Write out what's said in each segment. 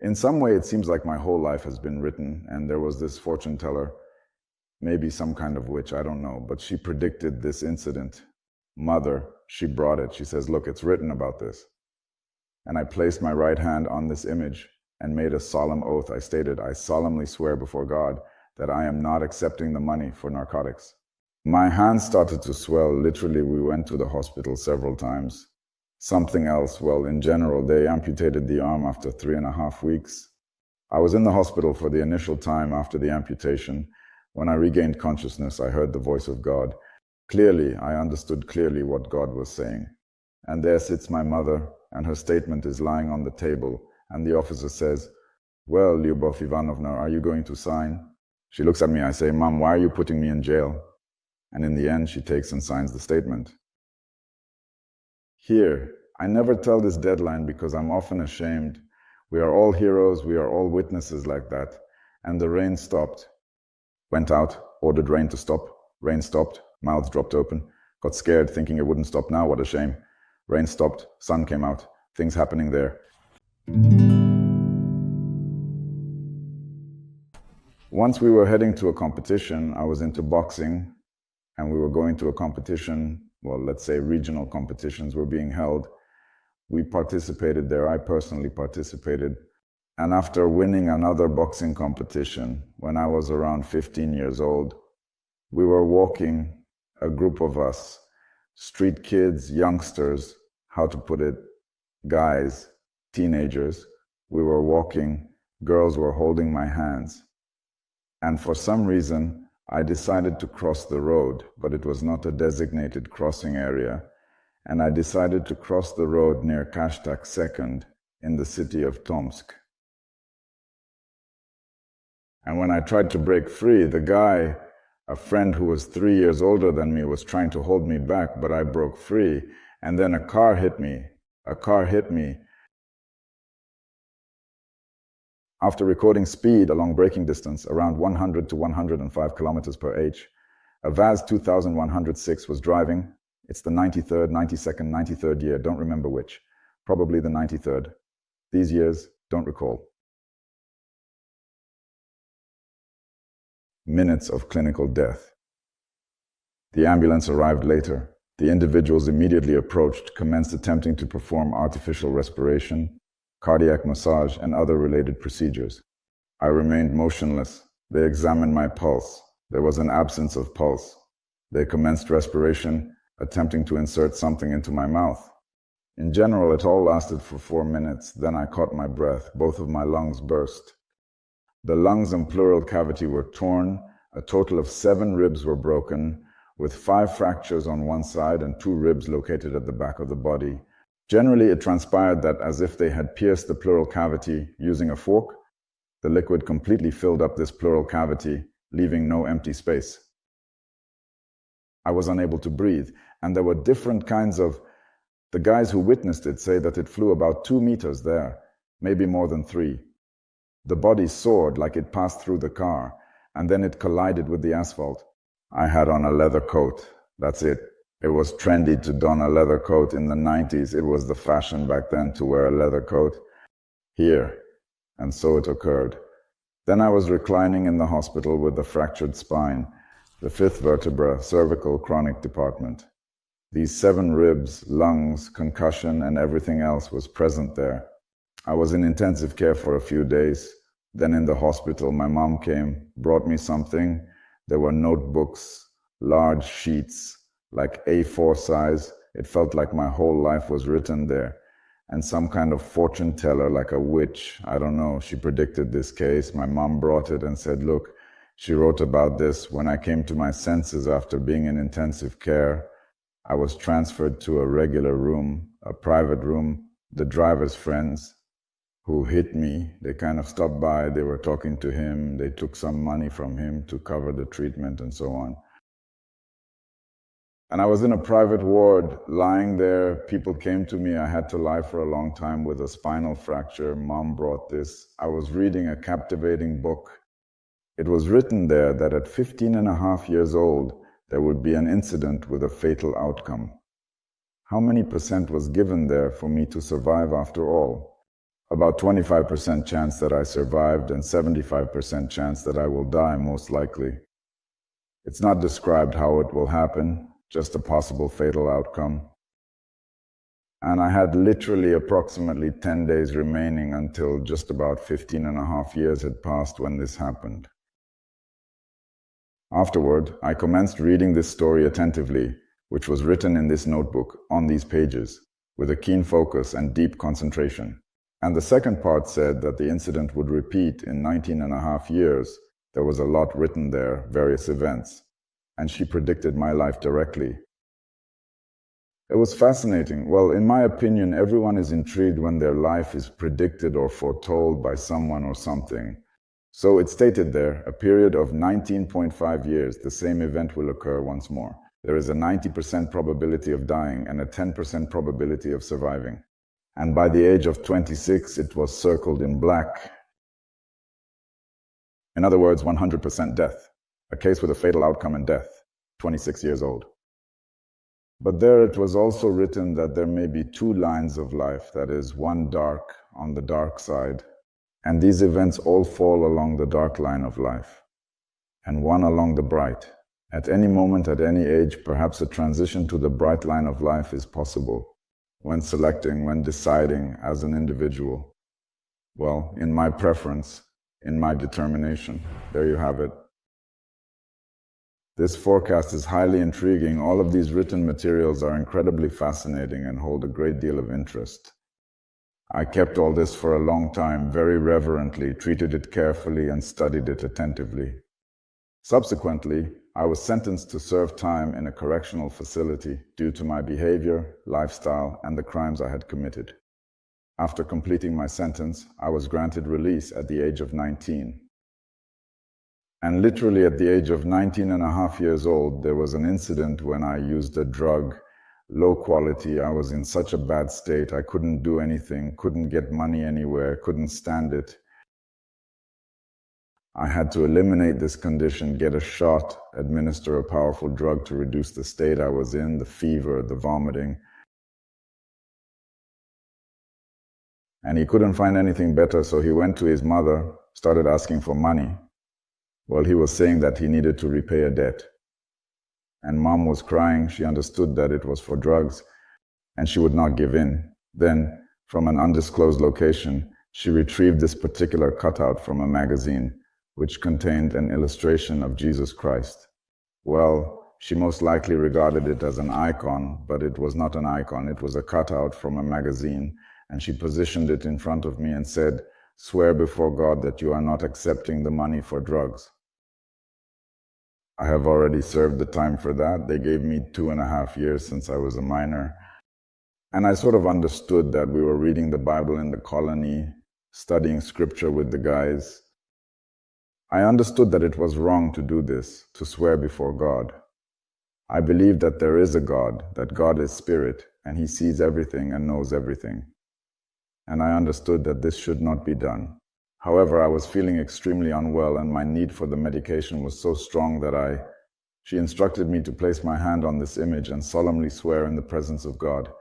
In some way, it seems like my whole life has been written, and there was this fortune teller, maybe some kind of witch, I don't know, but she predicted this incident. Mother, she brought it. She says, look, it's written about this. And I placed my right hand on this image and made a solemn oath. I stated, I solemnly swear before God that I am not accepting the money for narcotics. My hand started to swell. Literally, we went to the hospital several times. Something else, well, in general, they amputated the arm after 3.5 weeks. I was in the hospital for the initial time after the amputation. When I regained consciousness, I heard the voice of God. Clearly, I understood clearly what God was saying. And there sits my mother, and her statement is lying on the table, and the officer says, well, Lyubov Ivanovna, are you going to sign? She looks at me, I say, Mom, why are you putting me in jail? And in the end, she takes and signs the statement. Here, I never tell this deadline because I'm often ashamed. We are all heroes, we are all witnesses like that. And the rain stopped. Went out, ordered rain to stop. Rain stopped, mouths dropped open. Got scared, thinking it wouldn't stop now, what a shame. Rain stopped, sun came out, things happening there. Once we were heading to a competition, I was into boxing, and we were going to a competition, well, let's say regional competitions were being held. We participated there, I personally participated. And after winning another boxing competition, when I was around 15 years old, we were walking, a group of us, street kids, youngsters, how to put it, guys, teenagers. We were walking, girls were holding my hands. And for some reason, I decided to cross the road, but it was not a designated crossing area. And I decided to cross the road near Kashtak 2nd in the city of Tomsk. And when I tried to break free, the guy, a friend who was 3 years older than me, was trying to hold me back, but I broke free. And then a car hit me. After recording speed along braking distance, around 100 to 105 kilometers per h, a Vaz 2106 was driving. It's the 93rd, 92nd, 93rd year, don't remember which. Probably the 93rd. These years, don't recall. Minutes of clinical death. The ambulance arrived later. The individuals immediately approached, commenced attempting to perform artificial respiration, cardiac massage, and other related procedures. I remained motionless. They examined my pulse. There was an absence of pulse. They commenced respiration, attempting to insert something into my mouth. In general, it all lasted for 4 minutes. Then I caught my breath. Both of my lungs burst. The lungs and pleural cavity were torn. A total of 7 ribs were broken, with 5 fractures on one side and 2 ribs located at the back of the body. Generally, it transpired that as if they had pierced the pleural cavity using a fork, the liquid completely filled up this pleural cavity, leaving no empty space. I was unable to breathe, and there were different kinds of... The guys who witnessed it say that it flew about 2 meters there, maybe more than 3. The body soared like it passed through the car, and then it collided with the asphalt. I had on a leather coat. That's it. It was trendy to don a leather coat in the 90s. It was the fashion back then to wear a leather coat. Here. And so it occurred. Then I was reclining in the hospital with a fractured spine, the 5th vertebra, cervical chronic department. These 7 ribs, lungs, concussion, and everything else was present there. I was in intensive care for a few days. Then in the hospital, my mom came, brought me something. There were notebooks, large sheets, like A4 size. It felt like my whole life was written there. And some kind of fortune teller, like a witch, I don't know, she predicted this case. My mom brought it and said, look, she wrote about this. When I came to my senses after being in intensive care, I was transferred to a regular room, a private room. The driver's friends who hit me, they kind of stopped by, they were talking to him, they took some money from him to cover the treatment and so on. And I was in a private ward, lying there. People came to me. I had to lie for a long time with a spinal fracture. Mom brought this. I was reading a captivating book. It was written there that at 15.5 years old, there would be an incident with a fatal outcome. How many % was given there for me to survive after all? About 25% chance that I survived and 75% chance that I will die, most likely. It's not described how it will happen, just a possible fatal outcome. And I had literally approximately 10 days remaining until just about 15 and a half years had passed when this happened. Afterward, I commenced reading this story attentively, which was written in this notebook, on these pages, with a keen focus and deep concentration. And the second part said that the incident would repeat in 19 and a half years. There was a lot written there, various events, and she predicted my life directly. It was fascinating. Well, in my opinion, everyone is intrigued when their life is predicted or foretold by someone or something. So it stated there, a period of 19.5 years, the same event will occur once more. There is a 90% probability of dying and a 10% probability of surviving. And by the age of 26, it was circled in black. In other words, 100% death. A case with a fatal outcome and death, 26 years old. But there it was also written that there may be two lines of life, that is, one dark on the dark side, and these events all fall along the dark line of life, and one along the bright. At any moment, at any age, perhaps a transition to the bright line of life is possible, when selecting, when deciding as an individual. Well, in my preference, in my determination, there you have it. This forecast is highly intriguing. All of these written materials are incredibly fascinating and hold a great deal of interest. I kept all this for a long time, very reverently, treated it carefully, and studied it attentively. Subsequently, I was sentenced to serve time in a correctional facility due to my behavior, lifestyle, and the crimes I had committed. After completing my sentence, I was granted release at the age of 19. And literally at the age of 19 and a half years old, there was an incident when I used a drug, low quality. I was in such a bad state. I couldn't do anything, couldn't get money anywhere, couldn't stand it. I had to eliminate this condition, get a shot, administer a powerful drug to reduce the state I was in, the fever, the vomiting. And he couldn't find anything better, so he went to his mother, started asking for money. Well, he was saying that he needed to repay a debt. And Mom was crying. She understood that it was for drugs, and she would not give in. Then, from an undisclosed location, she retrieved this particular cutout from a magazine, which contained an illustration of Jesus Christ. Well, she most likely regarded it as an icon, but it was not an icon. It was a cutout from a magazine, and she positioned it in front of me and said, "Swear before God that you are not accepting the money for drugs." I have already served the time for that. They gave me 2.5 years since I was a minor. And I sort of understood that we were reading the Bible in the colony, studying scripture with the guys. I understood that it was wrong to do this, to swear before God. I believe that there is a God, that God is spirit, and He sees everything and knows everything. And I understood that this should not be done. However, I was feeling extremely unwell, and my need for the medication was so strong that she instructed me to place my hand on this image and solemnly swear in the presence of God.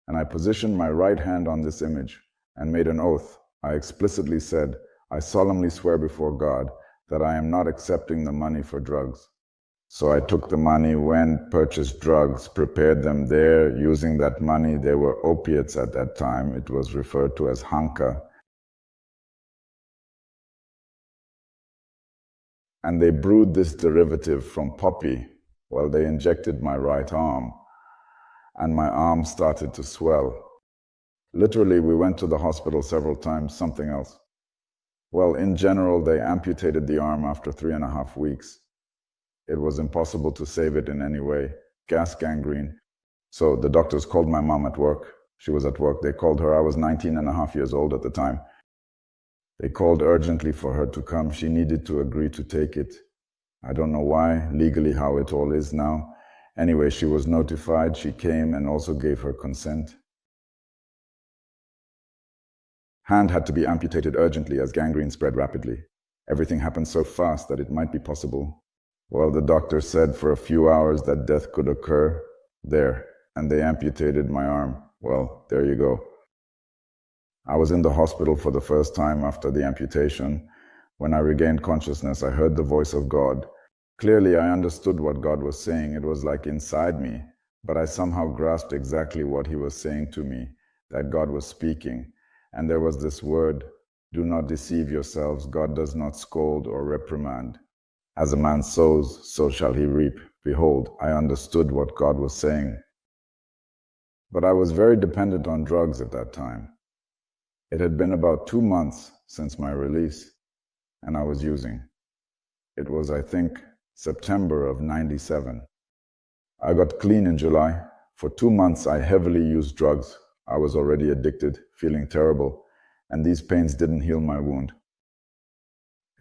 And I positioned my right hand on this image and made an oath. I explicitly said, "I solemnly swear before God that I am not accepting the money for drugs." So I took the money, went, purchased drugs, prepared them there. Using that money, they were opiates at that time. It was referred to as hanka. And they brewed this derivative from poppy. Well, they injected my right arm, and my arm started to swell. Literally, we went to the hospital several times, something else. Well, in general, they amputated the arm after 3.5 weeks. It was impossible to save it in any way. Gas gangrene. So the doctors called my mom at work. She was at work. They called her. I was 19 and a half years old at the time. They called urgently for her to come. She needed to agree to take it. I don't know why, legally how it all is now. Anyway, she was notified. She came and also gave her consent. Hand had to be amputated urgently as gangrene spread rapidly. Everything happened so fast that it might be possible. Well, the doctor said for a few hours that death could occur there, and they amputated my arm. Well, there you go. I was in the hospital for the first time after the amputation. When I regained consciousness, I heard the voice of God. Clearly, I understood what God was saying. It was like inside me, but I somehow grasped exactly what He was saying to me, that God was speaking. And there was this word, "Do not deceive yourselves. God does not scold or reprimand. As a man sows, so shall he reap." Behold, I understood what God was saying. But I was very dependent on drugs at that time. It had been about 2 months since my release, and I was using. It was, I think, September of '97. I got clean in July. For 2 months, I heavily used drugs. I was already addicted, feeling terrible, and these pains didn't heal my wound.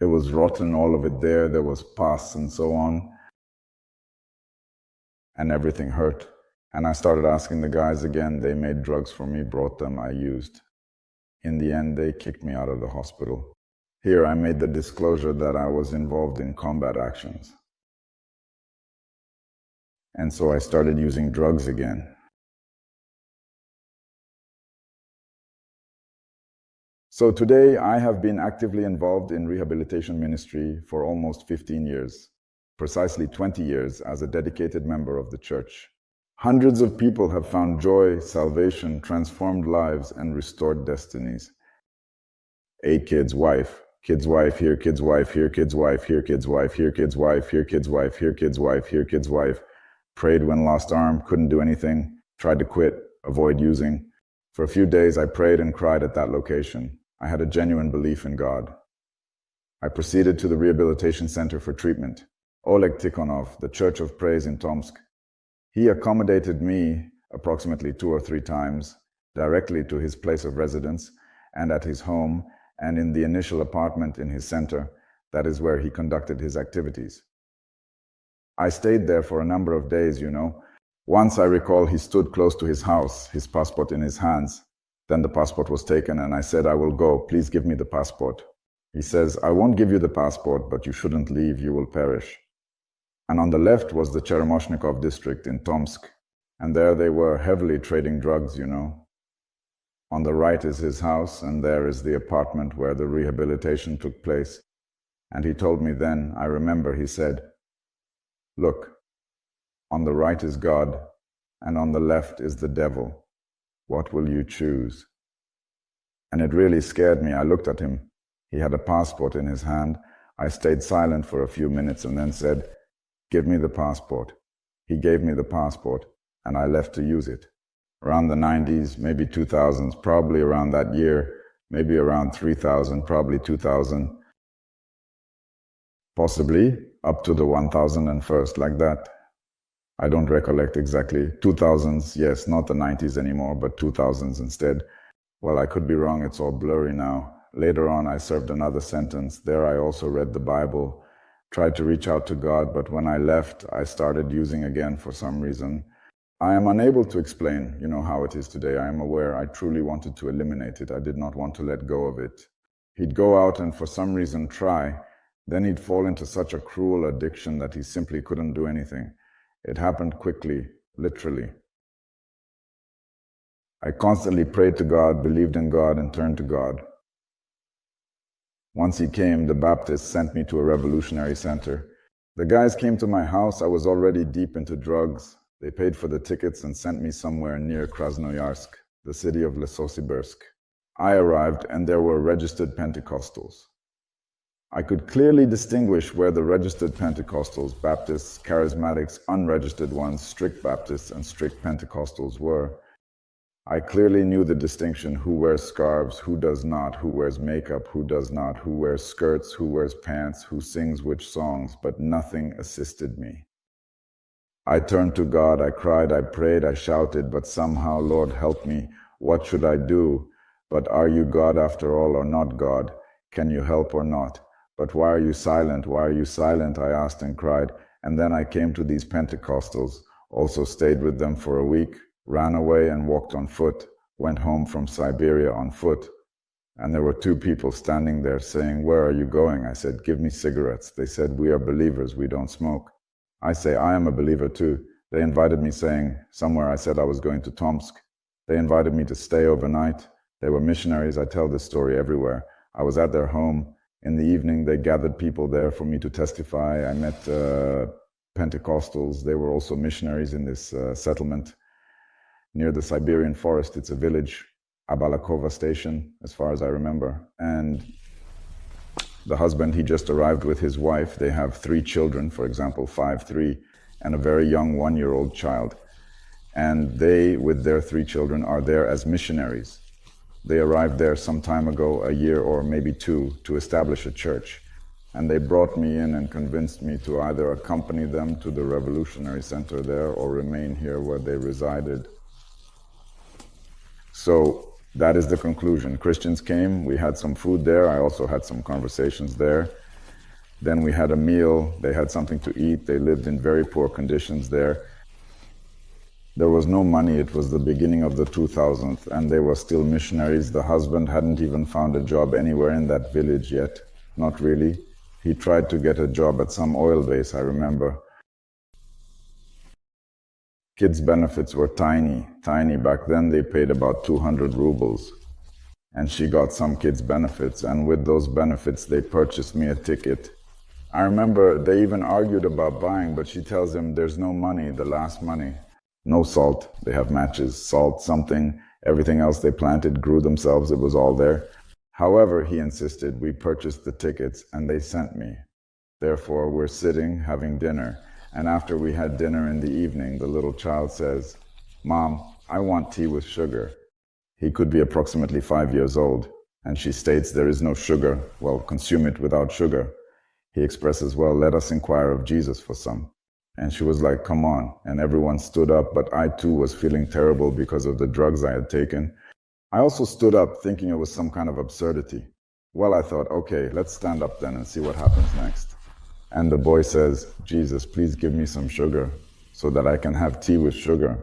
It was rotten, all of it there. There was pus and so on, and everything hurt. And I started asking the guys again. They made drugs for me, brought them, I used. In the end, they kicked me out of the hospital. Here I made the disclosure that I was involved in combat actions. And so I started using drugs again. So today I have been actively involved in rehabilitation ministry for almost 15 years, precisely 20 years as a dedicated member of the church. Hundreds of people have found joy, salvation, transformed lives, and restored destinies. 8 kids, wife, here, kids, wife, here, kids, wife, here, kids, wife, here, kids, wife, here, kids, wife, here, kids, wife, here, kids, wife. Prayed when lost arm, couldn't do anything, tried to quit, avoid using. For a few days I prayed and cried at that location. I had a genuine belief in God. I proceeded to the rehabilitation center for treatment. Oleg Tikhonov, the Church of Praise in Tomsk. He accommodated me approximately 2 or 3 times, directly to his place of residence and at his home and in the initial apartment in his center. That is where he conducted his activities. I stayed there for a number of days, Once I recall he stood close to his house, his passport in his hands. Then the passport was taken and I said, "I will go, please give me the passport." He says, "I won't give you the passport, but you shouldn't leave, you will perish." And on the left was the Cheremoshnikov district in Tomsk, and there they were heavily trading drugs, On the right is his house, and there is the apartment where the rehabilitation took place. And he told me then, I remember, he said, "Look, on the right is God, and on the left is the devil. What will you choose?" And it really scared me. I looked at him. He had a passport in his hand. I stayed silent for a few minutes and then said, "Give me the passport." He gave me the passport, and I left to use it. Around the 90s, maybe 2000s, probably around that year, maybe around 3000, probably 2000, possibly up to the 1001st, like that. I don't recollect exactly. 2000s, yes, not the 90s anymore, but 2000s instead. Well, I could be wrong, it's all blurry now. Later on, I served another sentence. There I also read the Bible, tried to reach out to God, but when I left, I started using again for some reason. I am unable to explain, how it is today. I am aware I truly wanted to eliminate it. I did not want to let go of it. He'd go out and for some reason try. Then he'd fall into such a cruel addiction that he simply couldn't do anything. It happened quickly, literally. I constantly prayed to God, believed in God, and turned to God. Once he came, the Baptists sent me to a revolutionary center. The guys came to my house. I was already deep into drugs. They paid for the tickets and sent me somewhere near Krasnoyarsk, the city of Lesosibirsk. I arrived, and there were registered Pentecostals. I could clearly distinguish where the registered Pentecostals, Baptists, Charismatics, unregistered ones, strict Baptists, and strict Pentecostals were. I clearly knew the distinction: who wears scarves, who does not, who wears makeup, who does not, who wears skirts, who wears pants, who sings which songs, but nothing assisted me. I turned to God, I cried, I prayed, I shouted, but somehow, Lord, help me. What should I do? But are you God after all or not God? Can you help or not? But why are you silent? Why are you silent? I asked and cried. And then I came to these Pentecostals, also stayed with them for a week, ran away and walked on foot, went home from Siberia on foot. And there were 2 people standing there saying, "Where are you going?" I said, "Give me cigarettes." They said, "We are believers, we don't smoke." I say, "I am a believer too." They invited me, saying, somewhere I said I was going to Tomsk. They invited me to stay overnight. They were missionaries. I tell this story everywhere. I was at their home. In the evening, they gathered people there for me to testify. I met Pentecostals. They were also missionaries in this settlement near the Siberian forest. It's a village, Abalakova station, as far as I remember. And the husband, he just arrived with his wife. They have 3 children, for example, 5, 3, and a very young 1-year-old child. And they, with their 3 children, are there as missionaries. They arrived there some time ago, a year or maybe 2, to establish a church. And they brought me in and convinced me to either accompany them to the Revolutionary Center there or remain here where they resided. So that is the conclusion. Christians came, we had some food there, I also had some conversations there. Then we had a meal, they had something to eat, they lived in very poor conditions there. There was no money, it was the beginning of the 2000s, and they were still missionaries. The husband hadn't even found a job anywhere in that village yet, not really. He tried to get a job at some oil base, I remember. Kids' benefits were tiny. Back then they paid about 200 rubles. And she got some kids' benefits, and with those benefits they purchased me a ticket. I remember they even argued about buying, but she tells him there's no money, the last money. No salt. They have matches, salt, something. Everything else they planted grew themselves. It was all there. However, he insisted, we purchased the tickets and they sent me. Therefore, we're sitting, having dinner. And after we had dinner in the evening, the little child says, "Mom, I want tea with sugar." He could be approximately 5 years old. And she states, there is no sugar. Well, consume it without sugar. He expresses, well, let us inquire of Jesus for some. And she was like, come on. And everyone stood up, but I too was feeling terrible because of the drugs I had taken. I also stood up thinking it was some kind of absurdity. Well, I thought, okay, let's stand up then and see what happens next. And the boy says, Jesus, please give me some sugar so that I can have tea with sugar.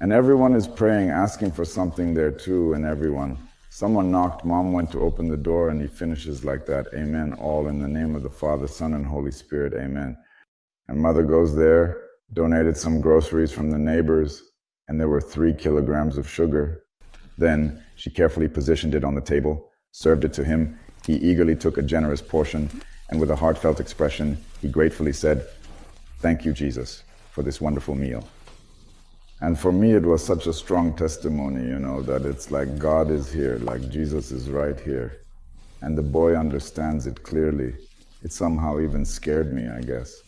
And everyone is praying, asking for something there too, and everyone. Someone knocked, Mom went to open the door, and he finishes like that, amen, all in the name of the Father, Son, and Holy Spirit, amen. And Mother goes there, donated some groceries from the neighbors, and there were 3 kilograms of sugar. Then she carefully positioned it on the table, served it to him. He eagerly took a generous portion, and with a heartfelt expression, he gratefully said, "Thank you, Jesus, for this wonderful meal." And for me, it was such a strong testimony, that it's like God is here, like Jesus is right here. And the boy understands it clearly. It somehow even scared me, I guess.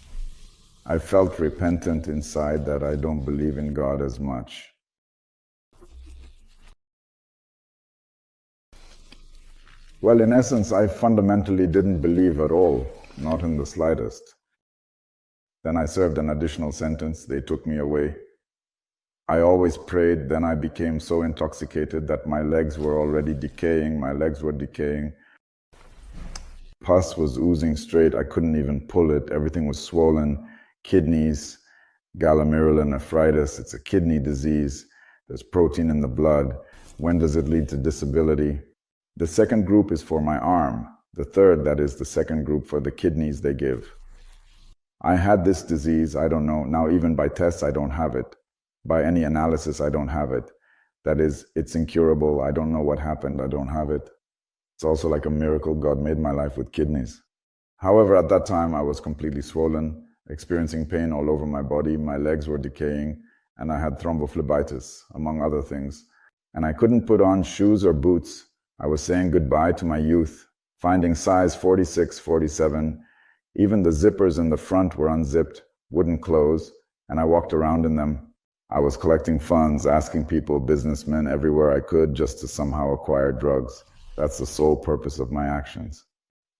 I felt repentant inside that I don't believe in God as much. Well, in essence, I fundamentally didn't believe at all, not in the slightest. Then I served an additional sentence. They took me away. I always prayed. Then I became so intoxicated that my legs were already decaying. My legs were decaying. Pus was oozing straight. I couldn't even pull it. Everything was swollen. Kidneys, glomerulonephritis. It's a kidney disease. There's protein in the blood. When does it lead to disability? The second group is for my arm. The third, that is the second group for the kidneys they give. I had this disease, I don't know. Now even by tests, I don't have it. By any analysis, I don't have it. That is, it's incurable. I don't know what happened. I don't have it. It's also like a miracle God made my life with kidneys. However, at that time, I was completely swollen, experiencing pain all over my body. My legs were decaying, and I had thrombophlebitis, among other things. And I couldn't put on shoes or boots. I was saying goodbye to my youth, finding size 46, 47. Even the zippers in the front were unzipped, wouldn't close, and I walked around in them. I was collecting funds, asking people, businessmen, everywhere I could, just to somehow acquire drugs. That's the sole purpose of my actions.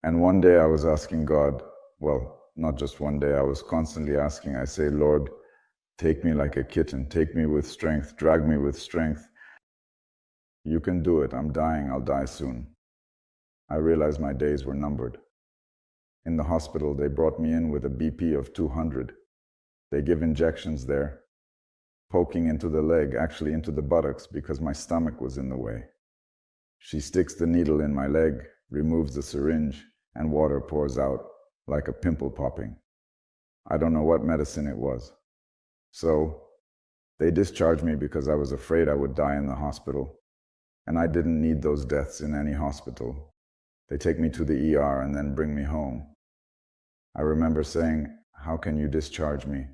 And one day I was asking God, well, not just one day, I was constantly asking, I say, Lord, take me like a kitten, take me with strength, drag me with strength. You can do it, I'm dying, I'll die soon. I realized my days were numbered. In the hospital, they brought me in with a BP of 200. They give injections there, poking into the leg, actually into the buttocks, because my stomach was in the way. She sticks the needle in my leg, removes the syringe, and water pours out like a pimple popping. I don't know what medicine it was. So they discharged me because I was afraid I would die in the hospital. And I didn't need those deaths in any hospital. They take me to the ER and then bring me home. I remember saying, "How can you discharge me?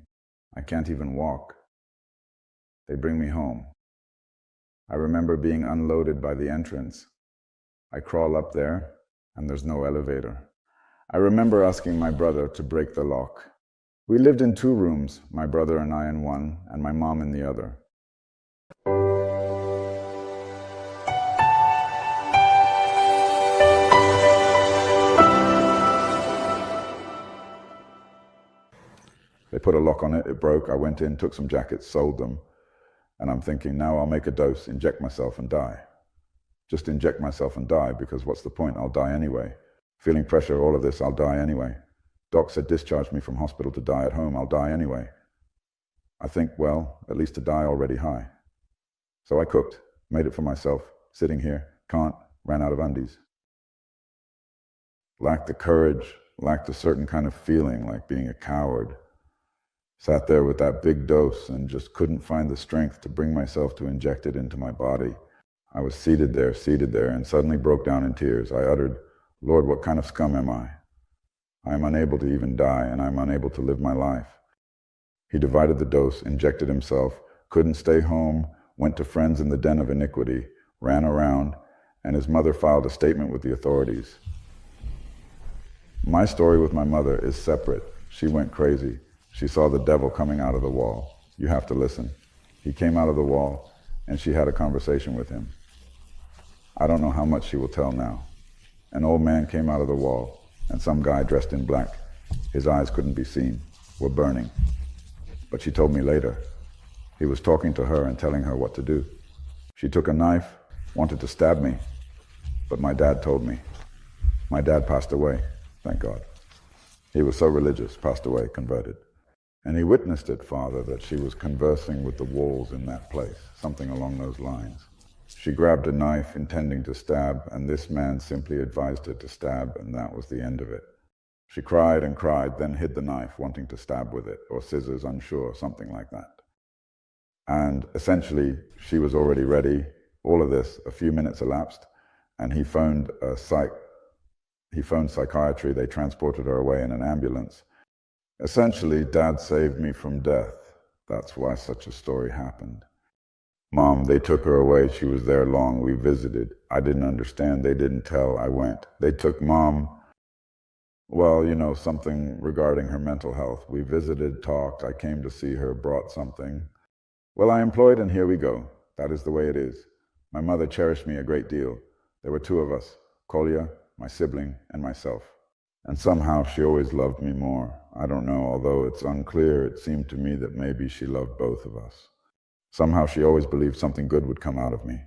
I can't even walk." They bring me home. I remember being unloaded by the entrance. I crawl up there, and there's no elevator. I remember asking my brother to break the lock. We lived in 2 rooms, my brother and I in one, and my mom in the other. They put a lock on it, it broke, I went in, took some jackets, sold them, and I'm thinking, now I'll make a dose, inject myself and die. Just inject myself and die, because what's the point? I'll die anyway. Feeling pressure, all of this, I'll die anyway. Doc said discharge me from hospital to die at home, I'll die anyway. I think, well, at least to die already high. So I cooked, made it for myself, sitting here, can't, ran out of undies. Lacked the courage, lacked a certain kind of feeling, like being a coward. Sat there with that big dose and just couldn't find the strength to bring myself to inject it into my body. I was seated there, and suddenly broke down in tears. I uttered, "Lord, what kind of scum am I? I am unable to even die, and I am unable to live my life." He divided the dose, injected himself, couldn't stay home, went to friends in the den of iniquity, ran around, and his mother filed a statement with the authorities. My story with my mother is separate. She went crazy. She saw the devil coming out of the wall. You have to listen. He came out of the wall, and she had a conversation with him. I don't know how much she will tell now. An old man came out of the wall, and some guy dressed in black. His eyes couldn't be seen, were burning. But she told me later. He was talking to her and telling her what to do. She took a knife, wanted to stab me, but my dad told me. My dad passed away, thank God. He was so religious, passed away, converted. And he witnessed it, Father, that she was conversing with the walls in that place, something along those lines. She grabbed a knife intending to stab, and this man simply advised her to stab, and that was the end of it. She cried and cried, then hid the knife, wanting to stab with it, or scissors, unsure, something like that. And essentially, she was already ready. All of this, a few minutes elapsed, and he phoned psychiatry. They transported her away in an ambulance. Essentially, Dad saved me from death. That's why such a story happened. Mom, they took her away. She was there long. We visited. I didn't understand. They didn't tell. I went. They took Mom, well, something regarding her mental health. We visited, talked. I came to see her, brought something. Well, I employed, and here we go. That is the way it is. My mother cherished me a great deal. There were 2 of us, Kolya, my sibling, and myself. And somehow she always loved me more. I don't know, although it's unclear, it seemed to me that maybe she loved both of us. Somehow she always believed something good would come out of me.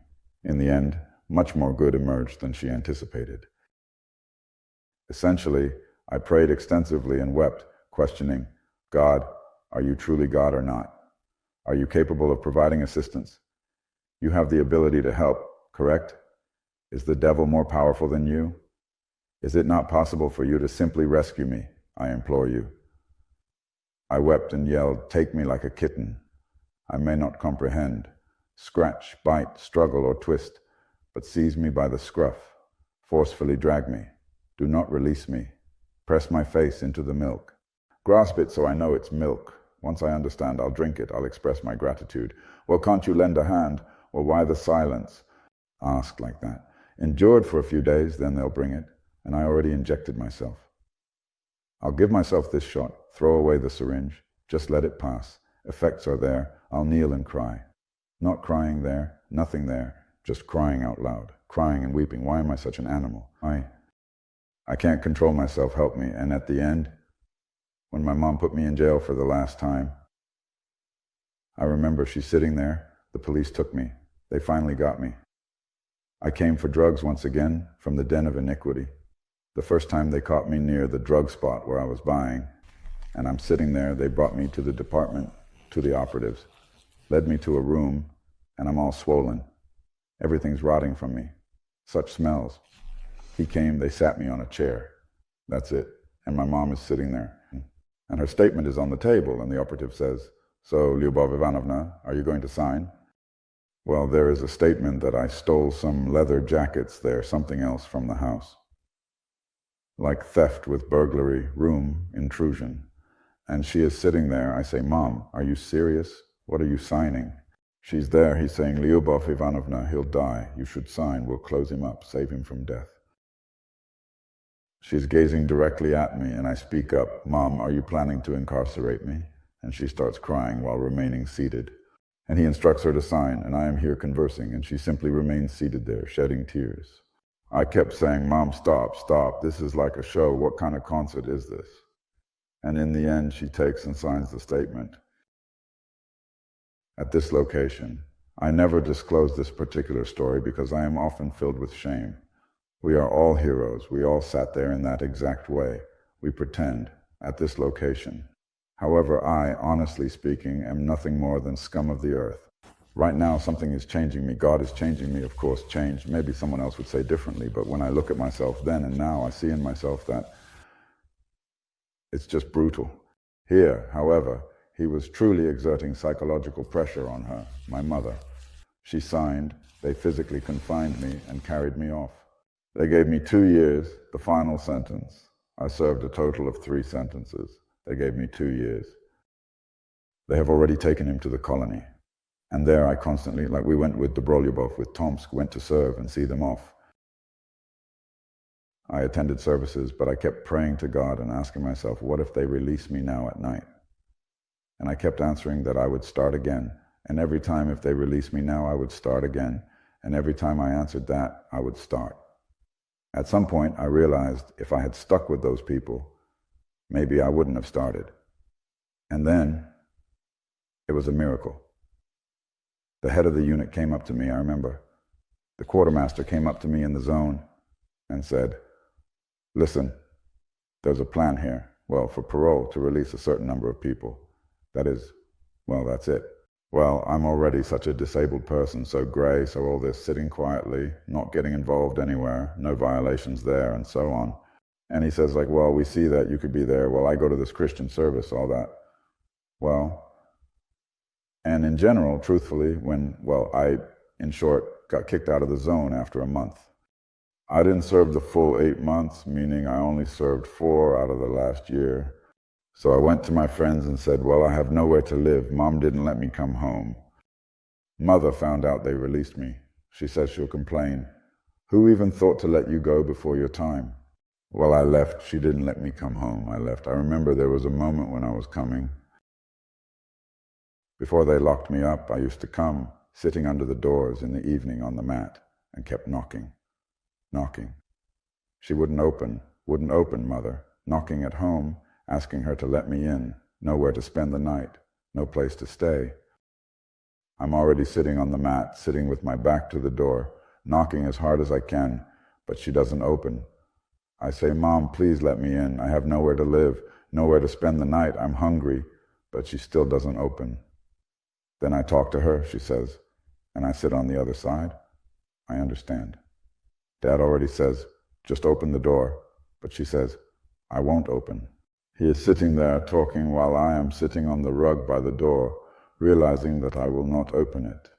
In the end, much more good emerged than she anticipated. Essentially, I prayed extensively and wept, questioning, God, are you truly God or not? Are you capable of providing assistance? You have the ability to help, correct? Is the devil more powerful than you? Is it not possible for you to simply rescue me? I implore you. I wept and yelled, take me like a kitten. I may not comprehend. Scratch, bite, struggle, or twist, but seize me by the scruff. Forcefully drag me. Do not release me. Press my face into the milk. Grasp it so I know it's milk. Once I understand, I'll drink it. I'll express my gratitude. Well, can't you lend a hand? Well, why the silence? Ask like that. Endured for a few days, then they'll bring it. And I already injected myself. I'll give myself this shot, throw away the syringe, just let it pass. Effects are there, I'll kneel and cry. Not crying there, nothing there, just crying out loud, crying and weeping. Why am I such an animal? I can't control myself, help me. And at the end, when my mom put me in jail for the last time, I remember she's sitting there, the police took me, they finally got me. I came for drugs once again from the den of iniquity. The first time they caught me near the drug spot where I was buying, and I'm sitting there, they brought me to the department, to the operatives, led me to a room, and I'm all swollen. Everything's rotting from me. Such smells. He came, they sat me on a chair. That's it. And my mom is sitting there. And her statement is on the table, and the operative says, so, Lyubov Ivanovna, are you going to sign? Well, there is a statement that I stole some leather jackets there, something else from the house. Like theft with burglary, room, intrusion. And she is sitting there. I say, Mom, are you serious? What are you signing? She's there. He's saying, Lyubov Ivanovna, he'll die. You should sign. We'll close him up, save him from death. She's gazing directly at me, and I speak up, Mom, are you planning to incarcerate me? And she starts crying while remaining seated. And he instructs her to sign, and I am here conversing, and she simply remains seated there, shedding tears. I kept saying, Mom, stop, stop. This is like a show. What kind of concert is this? And in the end, she takes and signs the statement. At this location, I never disclose this particular story because I am often filled with shame. We are all heroes. We all sat there in that exact way. We pretend, at this location. However, I, honestly speaking, am nothing more than scum of the earth. Right now, something is changing me. God is changing me, of course, change. Maybe someone else would say differently, but when I look at myself then and now, I see in myself that it's just brutal. Here, however, he was truly exerting psychological pressure on her, my mother. She signed, they physically confined me and carried me off. They gave me 2 years, the final sentence. I served a total of 3 sentences. They gave me 2 years. They have already taken him to the colony. And there I constantly, like we went with Dobrolyubov, with Tomsk, went to serve and see them off. I attended services, but I kept praying to God and asking myself, what if they release me now at night? And I kept answering that I would start again. And every time if they release me now, I would start again. And every time I answered that, I would start. At some point, I realized if I had stuck with those people, maybe I wouldn't have started. And then, it was a miracle. The head of the unit came up to me, I remember. The quartermaster came up to me in the zone and said, listen, there's a plan here, well, for parole to release a certain number of people. That is, well, that's it. Well, I'm already such a disabled person, so gray, so all this sitting quietly, not getting involved anywhere, no violations there, and so on. And he says, like, well, we see that you could be there. Well, I go to this Christian service, all that. Well, and in general, truthfully, I, in short, got kicked out of the zone after a month. I didn't serve the full 8 months, meaning I only served 4 out of the last year. So I went to my friends and said, well, I have nowhere to live. Mom didn't let me come home. Mother found out they released me. She says she'll complain. Who even thought to let you go before your time? Well, I left. She didn't let me come home. I left. I remember there was a moment when I was coming. Before they locked me up, I used to come, sitting under the doors in the evening on the mat, and kept knocking. She wouldn't open, Mother. Knocking at home, asking her to let me in, nowhere to spend the night, no place to stay. I'm already sitting on the mat, sitting with my back to the door, knocking as hard as I can, but she doesn't open. I say, Mom, please let me in. I have nowhere to live, nowhere to spend the night. I'm hungry, but she still doesn't open. Then I talk to her, she says, and I sit on the other side. I understand. Dad already says, just open the door, but she says, I won't open. He is sitting there talking while I am sitting on the rug by the door, realizing that I will not open it.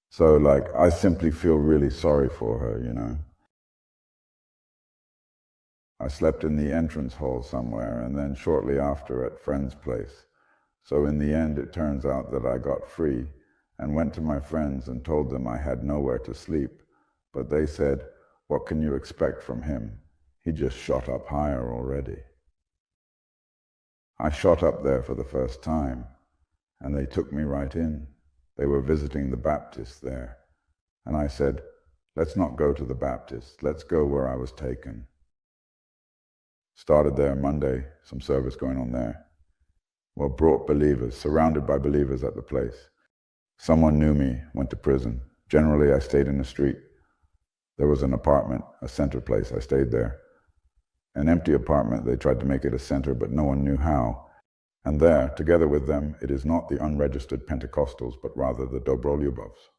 So, I simply feel really sorry for her, you know. I slept in the entrance hall somewhere, and then shortly after at friend's place. So in the end, it turns out that I got free and went to my friends and told them I had nowhere to sleep. But they said, what can you expect from him? He just shot up higher already. I shot up there for the first time, and they took me right in. They were visiting the Baptists there. And I said, let's not go to the Baptists. Let's go where I was taken. Started there Monday, some service going on there. Well, brought believers, surrounded by believers at the place. Someone knew me, went to prison. Generally, I stayed in the street. There was an apartment, a center place. I stayed there. An empty apartment. They tried to make it a center, but no one knew how. And there, together with them, it is not the unregistered Pentecostals, but rather the Dobrolyubovs.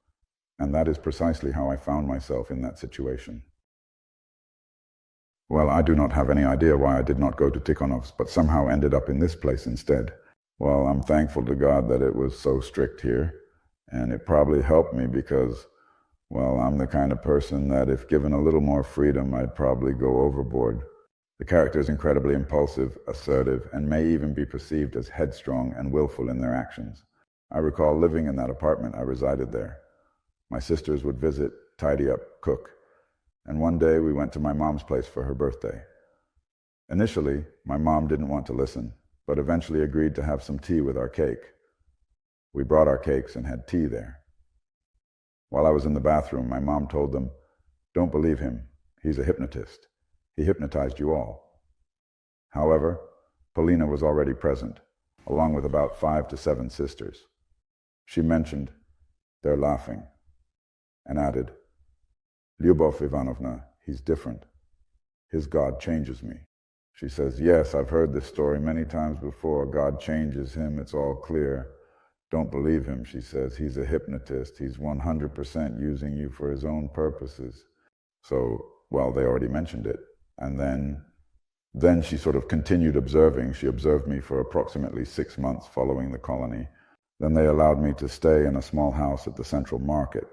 And that is precisely how I found myself in that situation. Well, I do not have any idea why I did not go to Tikhonov's, but somehow ended up in this place instead. Well, I'm thankful to God that it was so strict here, And it probably helped me because, well, I'm the kind of person that if given a little more freedom, I'd probably go overboard. The character is incredibly impulsive, assertive, and may even be perceived as headstrong and willful in their actions. I recall living in that apartment. I resided there. My sisters would visit, tidy up, cook. And one day we went to my mom's place for her birthday. Initially, my mom didn't want to listen, but eventually agreed to have some tea with our cake. We brought our cakes and had tea there. While I was in the bathroom, my mom told them, "Don't believe him. He's a hypnotist. He hypnotized you all." However, Polina was already present, along with about 5 to 7 sisters. She mentioned, "They're laughing," and added, "Lyubov Ivanovna, he's different. His God changes me." She says, "Yes, I've heard this story many times before. God changes him, it's all clear. Don't believe him," she says. "He's a hypnotist. He's 100% using you for his own purposes." So, well, they already mentioned it. And then she sort of continued observing. She observed me for approximately 6 months following the colony. Then they allowed me to stay in a small house at the Central Market,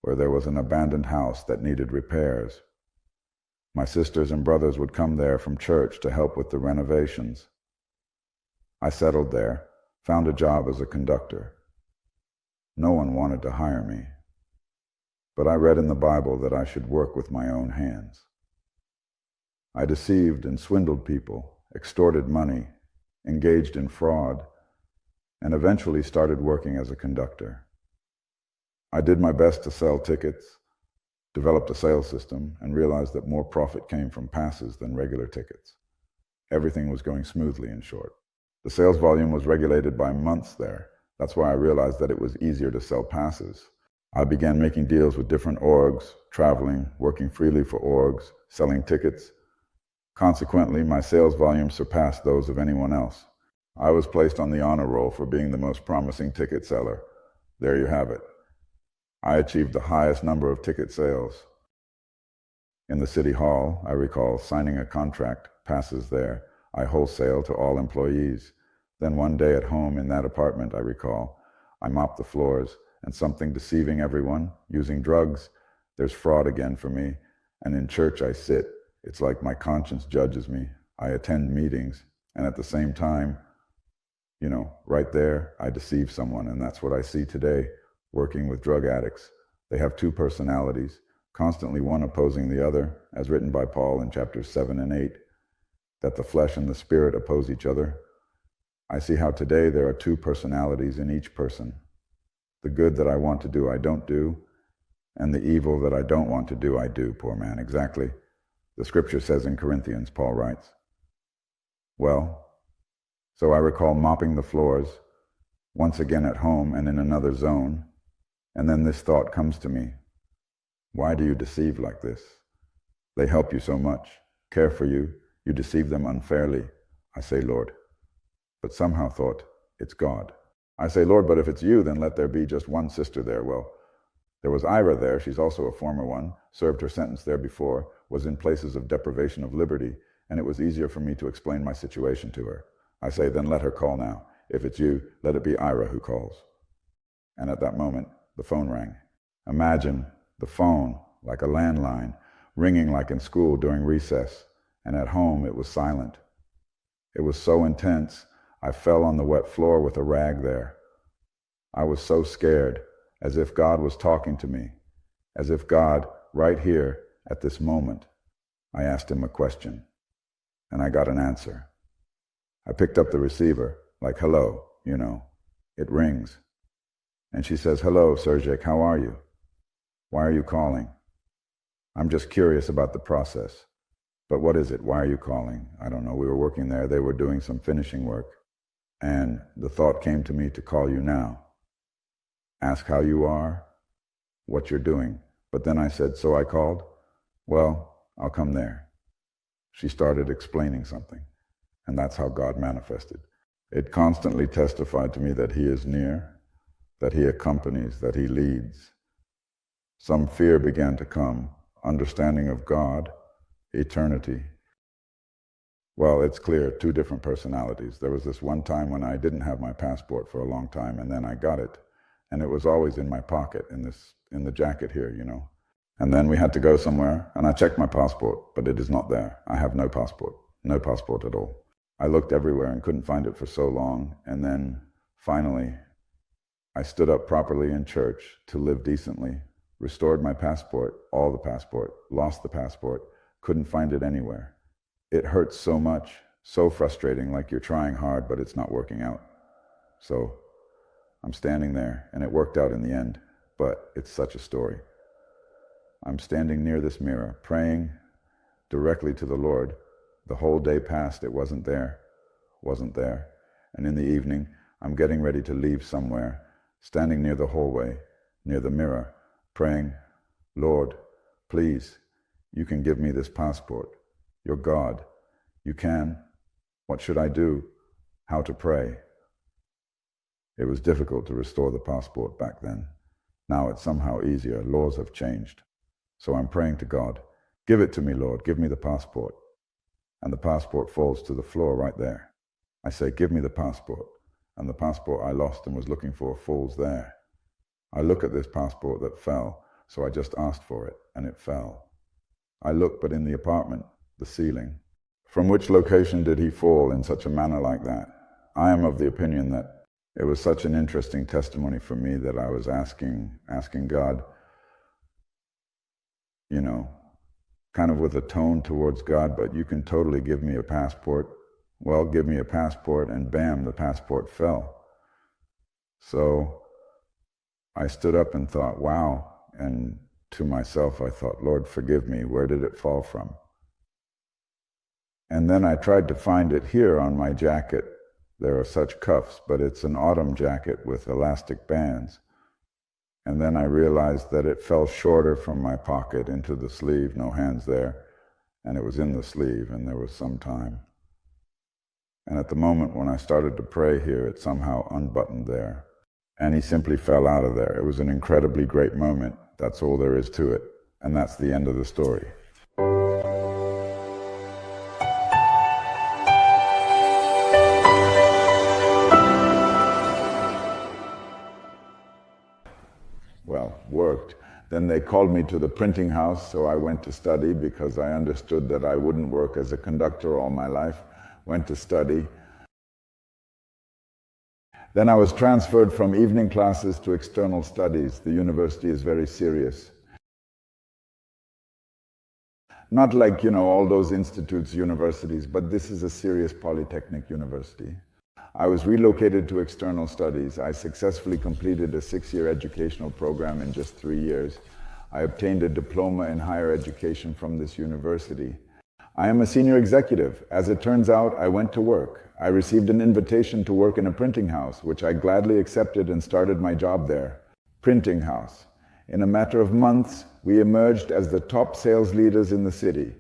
where there was an abandoned house that needed repairs. My sisters and brothers would come there from church to help with the renovations. I settled there, found a job as a conductor. No one wanted to hire me, but I read in the Bible that I should work with my own hands. I deceived and swindled people, extorted money, engaged in fraud, and eventually started working as a conductor. I did my best to sell tickets, developed a sales system, and realized that more profit came from passes than regular tickets. Everything was going smoothly, in short. The sales volume was regulated by months there. That's why I realized that it was easier to sell passes. I began making deals with different orgs, traveling, working freely for orgs, selling tickets. Consequently, my sales volume surpassed those of anyone else. I was placed on the honor roll for being the most promising ticket seller. There you have it. I achieved the highest number of ticket sales. In the city hall, I recall signing a contract, passes there. I wholesale to all employees. Then one day at home in that apartment, I recall, I mopped the floors, and something deceiving everyone, using drugs. There's fraud again for me. And in church I sit. It's like my conscience judges me. I attend meetings, and at the same time, right there, I deceive someone, and that's what I see today, working with drug addicts. They have 2 personalities, constantly one opposing the other, as written by Paul in chapters 7 and 8, that the flesh and the spirit oppose each other. I see how today there are 2 personalities in each person. The good that I want to do, I don't do, and the evil that I don't want to do, I do, poor man, exactly. The scripture says in Corinthians, Paul writes. Well, so I recall mopping the floors, once again at home and in another zone, and then this thought comes to me. Why do you deceive like this? They help you so much, care for you, you deceive them unfairly. I say, Lord, but somehow thought, it's God. I say, Lord, but if it's you, then let there be just one sister there. Well, there was Ira there, she's also a former one, served her sentence there before, was in places of deprivation of liberty, and it was easier for me to explain my situation to her. I say, then let her call now. If it's you, let it be Ira who calls. And at that moment, the phone rang. Imagine the phone, like a landline, ringing like in school during recess, and at home it was silent. It was so intense, I fell on the wet floor with a rag there. I was so scared, as if God was talking to me, as if God, right here, at this moment, I asked him a question, and I got an answer. I picked up the receiver, like hello, it rings. And she says, hello, Sergei, how are you? Why are you calling? I'm just curious about the process. But what is it? Why are you calling? I don't know. We were working there. They were doing some finishing work. And the thought came to me to call you now. Ask how you are, what you're doing. But then I said, so I called? Well, I'll come there. She started explaining something. And that's how God manifested. It constantly testified to me that he is near, that he accompanies, that he leads. Some fear began to come, understanding of God, eternity. Well, it's clear, 2 different personalities. There was this one time when I didn't have my passport for a long time, and then I got it. and it was always in my pocket, in the jacket here, you know. And then we had to go somewhere, and I checked my passport, but it is not there. I have no passport at all. I looked everywhere and couldn't find it for so long, and then finally I stood up properly in church to live decently, restored my passport, all the passport, lost the passport, couldn't find it anywhere. It hurts so much, so frustrating, like you're trying hard, but it's not working out. So I'm standing there, and it worked out in the end, but it's such a story. I'm standing near this mirror, praying directly to the Lord. The whole day passed, it wasn't there. And in the evening, I'm getting ready to leave somewhere, standing near the hallway, near the mirror, praying, Lord, please, you can give me this passport. You're God. You can. What should I do? How to pray? It was difficult to restore the passport back then. Now it's somehow easier. Laws have changed. So I'm praying to God, give it to me, Lord, give me the passport. And the passport falls to the floor right there. I say, give me the passport. And the passport I lost and was looking for falls there. I look at this passport that fell, so I just asked for it, and it fell. I look, but in the apartment, the ceiling. From which location did he fall in such a manner like that? I am of the opinion that it was such an interesting testimony for me that I was asking God, you know, kind of with a tone towards God, but you can totally give me a passport. Well, give me a passport, and bam, the passport fell. So I stood up and thought, wow, and to myself I thought, Lord, forgive me, where did it fall from? And then I tried to find it here on my jacket. There are such cuffs, but it's an autumn jacket with elastic bands. And then I realized that it fell shorter from my pocket into the sleeve, no hands there, and it was in the sleeve, and there was some time. And at the moment when I started to pray here, it somehow unbuttoned there, and he simply fell out of there. It was an incredibly great moment. That's all there is to it, and that's the end of the story. Well, worked. Then they called me to the printing house, so I went to study because I understood that I wouldn't work as a conductor all my life. Went to study. Then I was transferred from evening classes to external studies. The university is very serious. Not like, you know, all those institutes, universities, but this is a serious polytechnic university. I was relocated to external studies. I successfully completed a 6-year educational program in just 3 years. I obtained a diploma in higher education from this university. I am a senior executive. As it turns out, I went to work. I received an invitation to work in a printing house, which I gladly accepted and started my job there. Printing house. In a matter of months, we emerged as the top sales leaders in the city.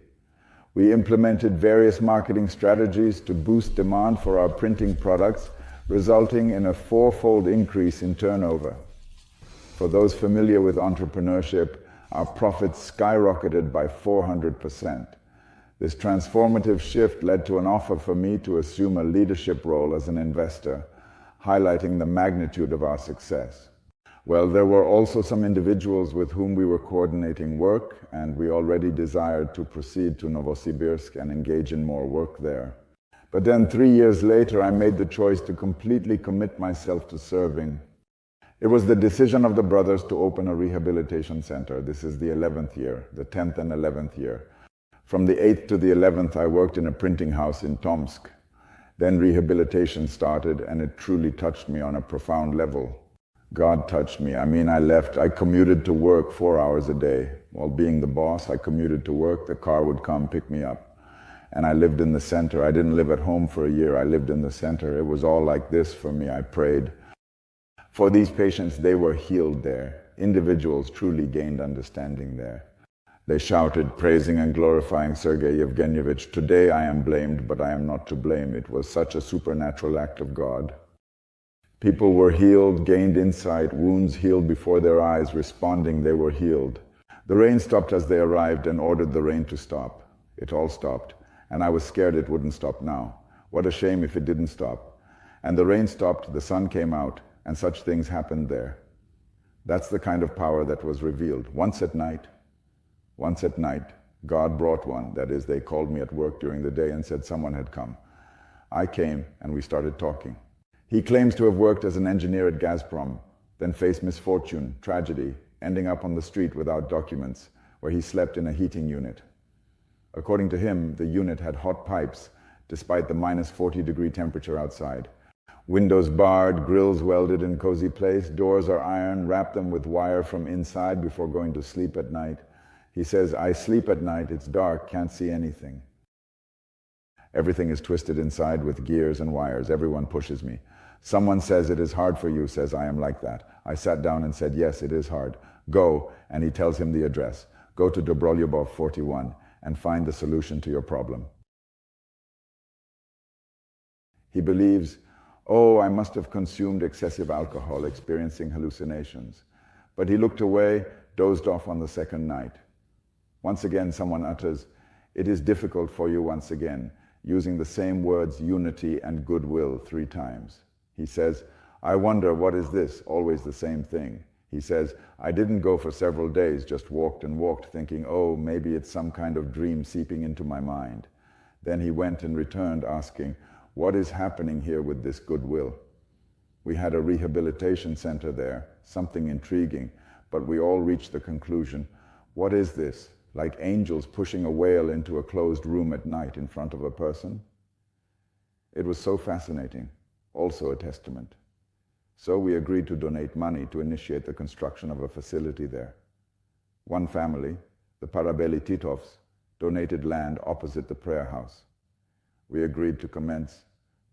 We implemented various marketing strategies to boost demand for our printing products, resulting in a 4-fold increase in turnover. For those familiar with entrepreneurship, our profits skyrocketed by 400%. This transformative shift led to an offer for me to assume a leadership role as an investor, highlighting the magnitude of our success. Well, there were also some individuals with whom we were coordinating work, and we already desired to proceed to Novosibirsk and engage in more work there. But then 3 years later, I made the choice to completely commit myself to serving. It was the decision of the brothers to open a rehabilitation center. This is the 11th year, the 10th and 11th year. From the 8th to the 11th, I worked in a printing house in Tomsk. Then rehabilitation started, and it truly touched me on a profound level. God touched me. I mean, I commuted to work 4 hours a day. While being the boss, I commuted to work. The car would come pick me up. And I lived in the center. I didn't live at home for a year. I lived in the center. It was all like this for me. I prayed. For these patients, they were healed there. Individuals truly gained understanding there. They shouted, praising and glorifying Sergei Evgenyevich. Today I am blamed, but I am not to blame. It was such a supernatural act of God. People were healed, gained insight, wounds healed before their eyes, responding they were healed. The rain stopped as they arrived and ordered the rain to stop. It all stopped, and I was scared it wouldn't stop now. What a shame if it didn't stop. And the rain stopped, the sun came out, and such things happened there. That's the kind of power that was revealed. Once at night, God brought one. That is, they called me at work during the day and said someone had come. I came and we started talking. He claims to have worked as an engineer at Gazprom, then faced misfortune, tragedy, ending up on the street without documents, where he slept in a heating unit. According to him, the unit had hot pipes, despite the minus 40-degree temperature outside. Windows barred, grills welded in cozy place, doors are iron, wrap them with wire from inside before going to sleep at night. He says, I sleep at night, it's dark, can't see anything. Everything is twisted inside with gears and wires. Everyone pushes me. Someone says it is hard for you, says I am like that. I sat down and said, yes, it is hard. Go, and he tells him the address. Go to Dobrolyubov 41 and find the solution to your problem. He believes, oh, I must have consumed excessive alcohol, experiencing hallucinations. But he looked away, dozed off on the second night. Once again, someone utters, it is difficult for you once again, using the same words, unity and goodwill, 3 times. He says, I wonder, what is this? Always the same thing. He says, I didn't go for several days, just walked and walked, thinking, oh, maybe it's some kind of dream seeping into my mind. Then he went and returned, asking, what is happening here with this goodwill? We had a rehabilitation center there, something intriguing, but we all reached the conclusion, what is this? Like angels pushing a whale into a closed room at night in front of a person? It was so fascinating, also a testament. So we agreed to donate money to initiate the construction of a facility there. One family, the Parabeli Titovs, donated land opposite the prayer house. We agreed to commence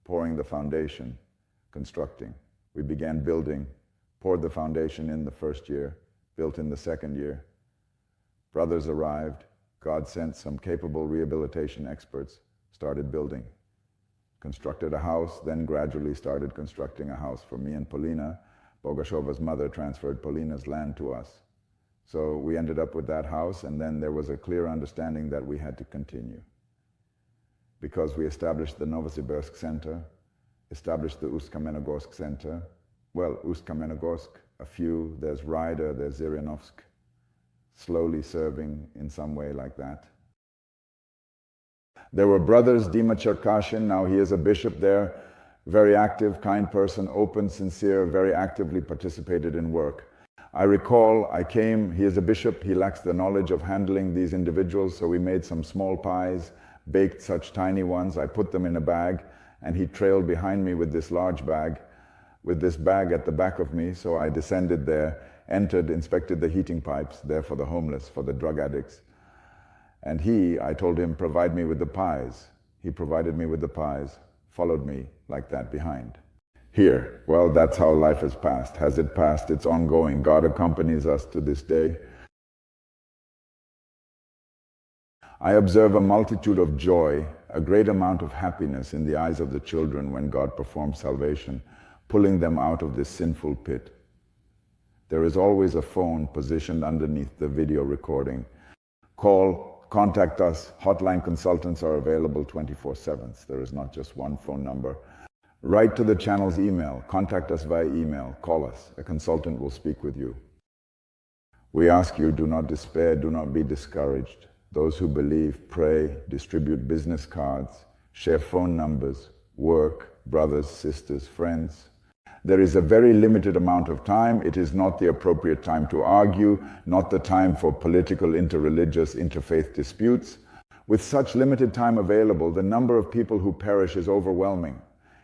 pouring the foundation, constructing. We began building, poured the foundation in the first year, built in the second year. Brothers arrived, God sent some capable rehabilitation experts, started building. Constructed a house, then gradually started constructing a house for me and Polina. Bogashova's mother transferred Polina's land to us. So we ended up with that house, and then there was a clear understanding that we had to continue. Because we established the Novosibirsk Center, established the Ust-Kamenogorsk Center. Well, Ust-Kamenogorsk, a few, there's Ryder, there's Zhiryanovsk, slowly serving in some way like that. There were brothers, Dima Cherkashin, now he is a bishop there, very active, kind person, open, sincere, very actively participated in work. I recall I came, he is a bishop, he lacks the knowledge of handling these individuals, so we made some small pies, baked such tiny ones, I put them in a bag, and he trailed behind me with this large bag, with this bag at the back of me, so I descended there, entered, inspected the heating pipes, there for the homeless, for the drug addicts. And I told him, provide me with the pies. He provided me with the pies, followed me like that behind. Here, well, that's how life has passed. Has it passed? It's ongoing. God accompanies us to this day. I observe a multitude of joy, a great amount of happiness in the eyes of the children when God performs salvation, pulling them out of this sinful pit. There is always a phone positioned underneath the video recording. Call, contact us. Hotline consultants are available 24/7. There is not just one phone number. Write to the channel's email. Contact us via email. Call us. A consultant will speak with you. We ask you, do not despair, do not be discouraged. Those who believe, pray, distribute business cards, share phone numbers, work, brothers, sisters, friends. There is a very limited amount of time. It is not the appropriate time to argue, not the time for political, interreligious, interfaith disputes. With such limited time available, the number of people who perish is overwhelming.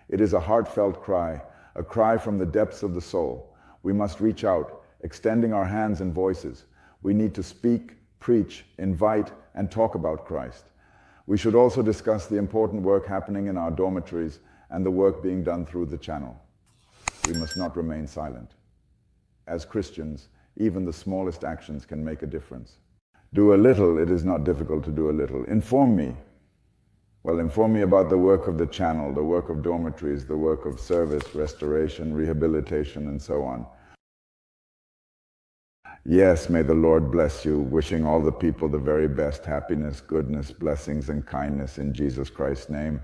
It is a heartfelt cry, a cry from the depths of the soul. We must reach out, extending our hands and voices. We need to speak, preach, invite, and talk about Christ. We should also discuss the important work happening in our dormitories and the work being done through the channel. We must not remain silent. As Christians, even the smallest actions can make a difference. Do a little, it is not difficult to do a little. Inform me. Well, inform me about the work of the channel, the work of dormitories, the work of service, restoration, rehabilitation, and so on. Yes, may the Lord bless you, wishing all the people the very best happiness, goodness, blessings, and kindness in Jesus Christ's name.